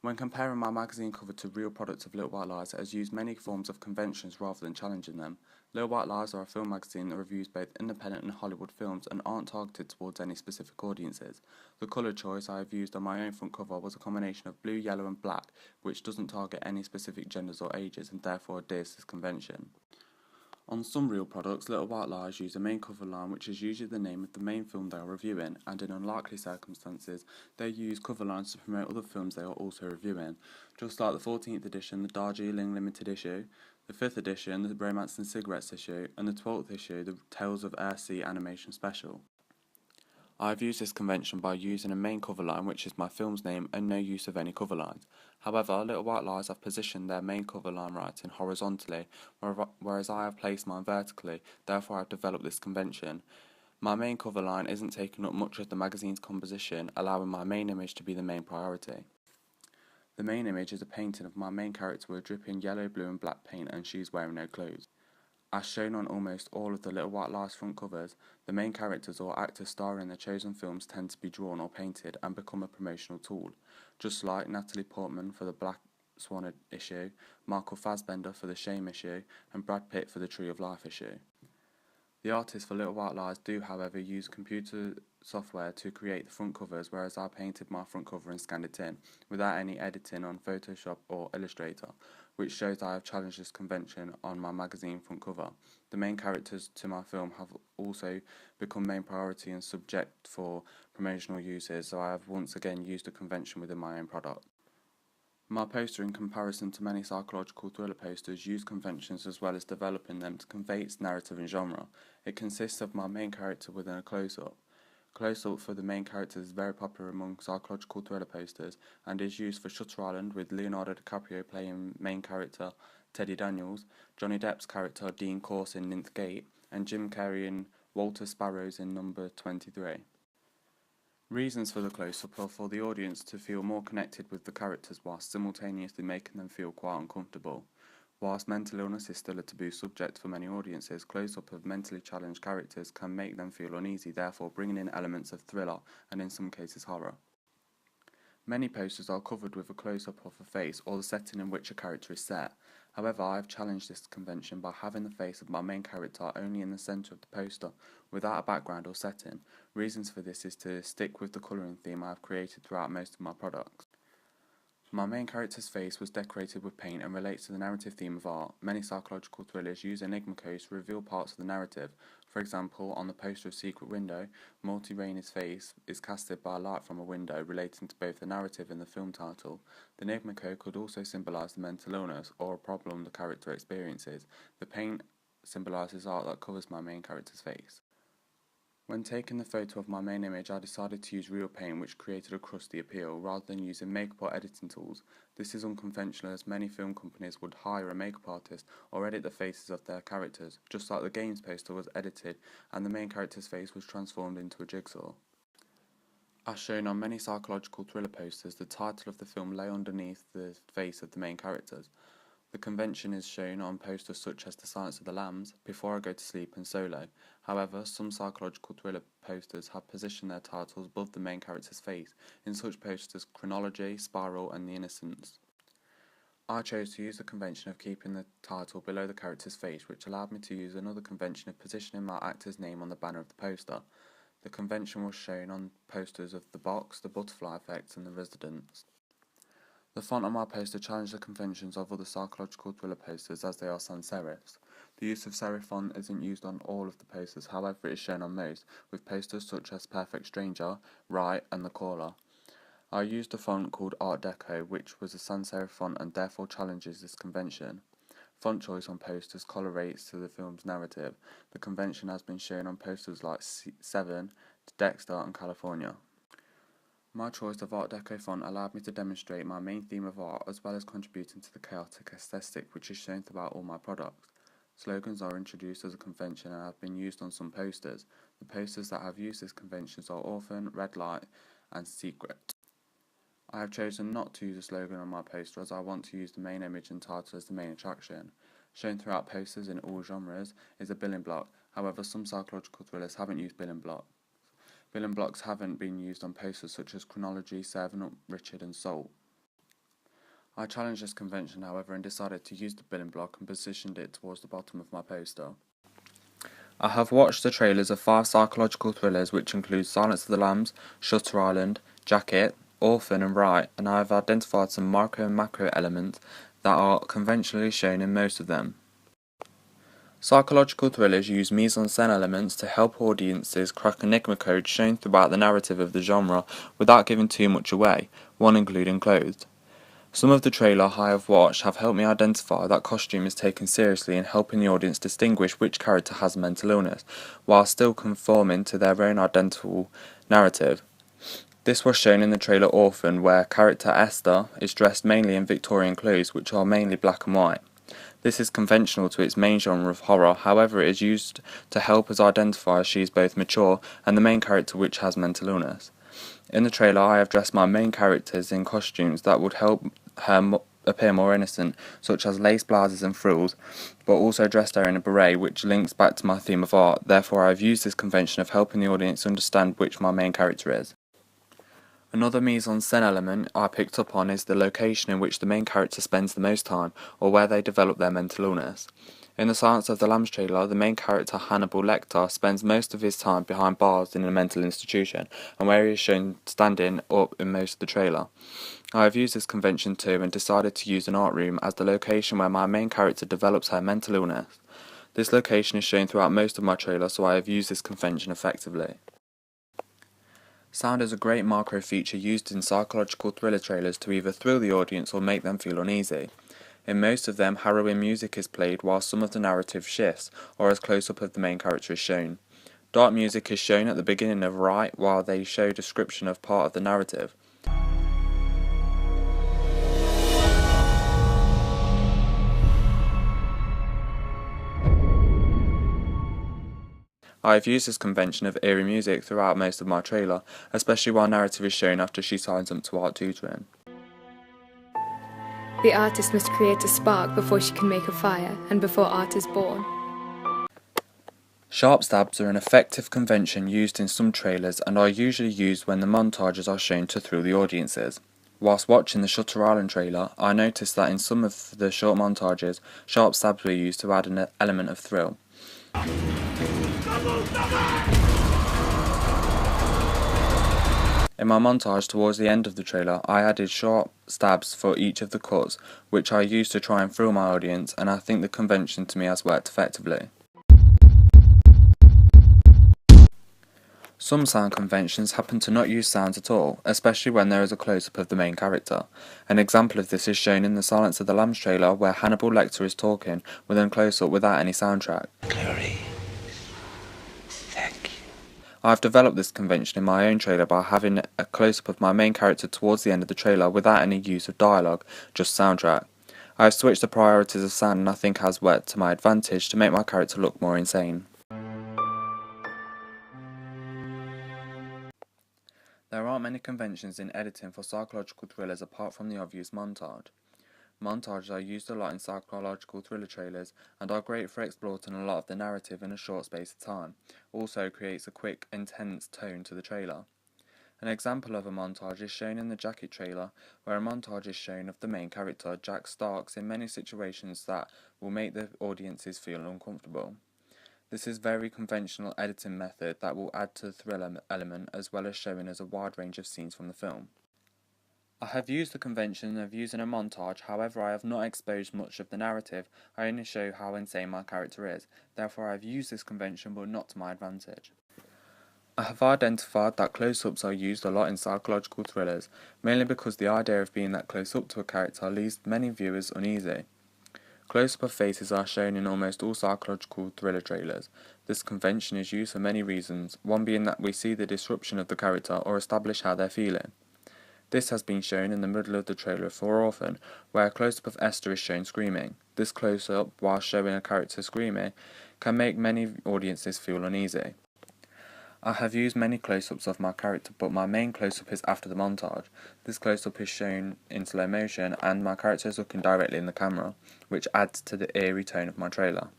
When comparing my magazine cover to real products of Little White Lies, it has used many forms of conventions rather than challenging them. Little White Lies are a film magazine that reviews both independent and Hollywood films and aren't targeted towards any specific audiences. The colour choice I have used on my own front cover was a combination of blue, yellow and black, which doesn't target any specific genders or ages and therefore adheres to this convention. On some real products, Little White Lies use a main cover line which is usually the name of the main film they are reviewing, and in unlikely circumstances, they use cover lines to promote other films they are also reviewing, just like the 14th edition, the Darjeeling Limited issue, the 5th edition, the Romance and Cigarettes issue, and the 12th issue, the Tales of Air-Sea animation special. I have used this convention by using a main cover line which is my film's name and no use of any cover lines. However, Little White Lies have positioned their main cover line writing horizontally, whereas I have placed mine vertically, therefore I have developed this convention. My main cover line isn't taking up much of the magazine's composition, allowing my main image to be the main priority. The main image is a painting of my main character with dripping yellow, blue and black paint and she's wearing no clothes. As shown on almost all of the Little White Lies front covers, the main characters or actors starring in the chosen films tend to be drawn or painted and become a promotional tool, just like Natalie Portman for the Black Swan issue, Michael Fassbender for the Shame issue, and Brad Pitt for the Tree of Life issue. The artists for Little White Lies do, however, use computer software to create the front covers, whereas I painted my front cover and scanned it in, without any editing on Photoshop or Illustrator, which shows I have challenged this convention on my magazine front cover. The main characters to my film have also become main priority and subject for promotional uses, so I have once again used a convention within my own product. My poster, in comparison to many psychological thriller posters, use conventions as well as developing them to convey its narrative and genre. It consists of my main character within a close-up. Close-up for the main character is very popular among psychological thriller posters and is used for Shutter Island with Leonardo DiCaprio playing main character Teddy Daniels, Johnny Depp's character Dean Corse in Ninth Gate, and Jim Carrey in Walter Sparrows in Number 23. Reasons for the close-up are for the audience to feel more connected with the characters whilst simultaneously making them feel quite uncomfortable. Whilst mental illness is still a taboo subject for many audiences, close-up of mentally challenged characters can make them feel uneasy, therefore bringing in elements of thriller and in some cases horror. Many posters are covered with a close-up of a face or the setting in which a character is set. However, I have challenged this convention by having the face of my main character only in the centre of the poster, without a background or setting. Reasons for this is to stick with the colouring theme I have created throughout most of my products. My main character's face was decorated with paint and relates to the narrative theme of art. Many psychological thrillers use enigma codes to reveal parts of the narrative. For example, on the poster of Secret Window, Morty Rainey's face is casted by light from a window, relating to both the narrative and the film title. The enigma code could also symbolise the mental illness or a problem the character experiences. The paint symbolises art that covers my main character's face. When taking the photo of my main image, I decided to use real paint, which created a crusty appeal, rather than using makeup or editing tools. This is unconventional, as many film companies would hire a makeup artist or edit the faces of their characters, just like the game's poster was edited and the main character's face was transformed into a jigsaw. As shown on many psychological thriller posters, the title of the film lay underneath the face of the main characters. The convention is shown on posters such as The Silence of the Lambs, Before I Go to Sleep and Solo. However, some psychological thriller posters have positioned their titles above the main character's face, in such posters as Chronology, Spiral and The Innocents. I chose to use the convention of keeping the title below the character's face, which allowed me to use another convention of positioning my actor's name on the banner of the poster. The convention was shown on posters of The Box, The Butterfly Effect and The Residents. The font on my poster challenged the conventions of other psychological thriller posters, as they are sans serifs. The use of serif font isn't used on all of the posters, however it is shown on most, with posters such as Perfect Stranger, Right and The Caller. I used a font called Art Deco, which was a sans serif font and therefore challenges this convention. Font choice on posters correlates to the film's narrative. The convention has been shown on posters like Seven, Dexter and California. My choice of Art Deco font allowed me to demonstrate my main theme of art as well as contributing to the chaotic aesthetic which is shown throughout all my products. Slogans are introduced as a convention and have been used on some posters. The posters that have used this convention are Orphan, Red Light and Secret. I have chosen not to use a slogan on my poster as I want to use the main image and title as the main attraction. Shown throughout posters in all genres is a building block, however some psychological thrillers haven't used building blocks. Building blocks haven't been used on posters such as Chronology, 7 Up, Richard and Salt. I challenged this convention, however, and decided to use the building block and positioned it towards the bottom of my poster. I have watched the trailers of 5 psychological thrillers which include Silence of the Lambs, Shutter Island, Jacket, Orphan and Right, and I have identified some micro and macro elements that are conventionally shown in most of them. Psychological thrillers use mise-en-scène elements to help audiences crack enigma codes shown throughout the narrative of the genre without giving too much away, one including clothes. Some of the trailer I have watched have helped me identify that costume is taken seriously in helping the audience distinguish which character has mental illness, while still conforming to their own identical narrative. This was shown in the trailer Orphan, where character Esther is dressed mainly in Victorian clothes, which are mainly black and white. This is conventional to its main genre of horror, however it is used to help us identify she is both mature and the main character which has mental illness. In the trailer I have dressed my main characters in costumes that would help her appear more innocent, such as lace blouses and frills, but also dressed her in a beret, which links back to my theme of art. Therefore I have used this convention of helping the audience understand which my main character is. Another mise-en-scène element I picked up on is the location in which the main character spends the most time, or where they develop their mental illness. In the Silence of the Lambs trailer, the main character Hannibal Lecter spends most of his time behind bars in a mental institution, and where he is shown standing up in most of the trailer. I have used this convention too and decided to use an art room as the location where my main character develops her mental illness. This location is shown throughout most of my trailer, so I have used this convention effectively. Sound is a great macro feature used in psychological thriller trailers to either thrill the audience or make them feel uneasy. In most of them, harrowing music is played while some of the narrative shifts, or as close-up of the main character is shown. Dark music is shown at the beginning of Right while they show description of part of the narrative. I have used this convention of eerie music throughout most of my trailer, especially while narrative is shown after she signs up to art tutoring. The artist must create a spark before she can make a fire, and before art is born. Sharp stabs are an effective convention used in some trailers and are usually used when the montages are shown to thrill the audiences. Whilst watching the Shutter Island trailer, I noticed that in some of the short montages, sharp stabs were used to add an element of thrill. In my montage towards the end of the trailer, I added sharp stabs for each of the cuts, which I used to try and thrill my audience, and I think the convention to me has worked effectively. Some sound conventions happen to not use sounds at all, especially when there is a close-up of the main character. An example of this is shown in the Silence of the Lambs trailer, where Hannibal Lecter is talking with a close-up without any soundtrack. Clarice, thank you. I have developed this convention in my own trailer by having a close-up of my main character towards the end of the trailer without any use of dialogue, just soundtrack. I have switched the priorities of sound and I think has worked to my advantage to make my character look more insane. There aren't many conventions in editing for psychological thrillers apart from the obvious montage. Montages are used a lot in psychological thriller trailers and are great for exploiting a lot of the narrative in a short space of time. Also creates a quick, intense tone to the trailer. An example of a montage is shown in the Jacket trailer, where a montage is shown of the main character, Jack Starks, in many situations that will make the audiences feel uncomfortable. This is a very conventional editing method that will add to the thrill element as well as showing us a wide range of scenes from the film. I have used the convention of using a montage, however I have not exposed much of the narrative, I only show how insane my character is, therefore I have used this convention but not to my advantage. I have identified that close-ups are used a lot in psychological thrillers, mainly because the idea of being that close up to a character leaves many viewers uneasy. Close-up of faces are shown in almost all psychological thriller trailers. This convention is used for many reasons, one being that we see the disruption of the character or establish how they're feeling. This has been shown in the middle of the trailer for Orphan, where a close-up of Esther is shown screaming. This close-up, while showing a character screaming, can make many audiences feel uneasy. I have used many close-ups of my character, but my main close-up is after the montage. This close-up is shown in slow motion and my character is looking directly in the camera, which adds to the eerie tone of my trailer.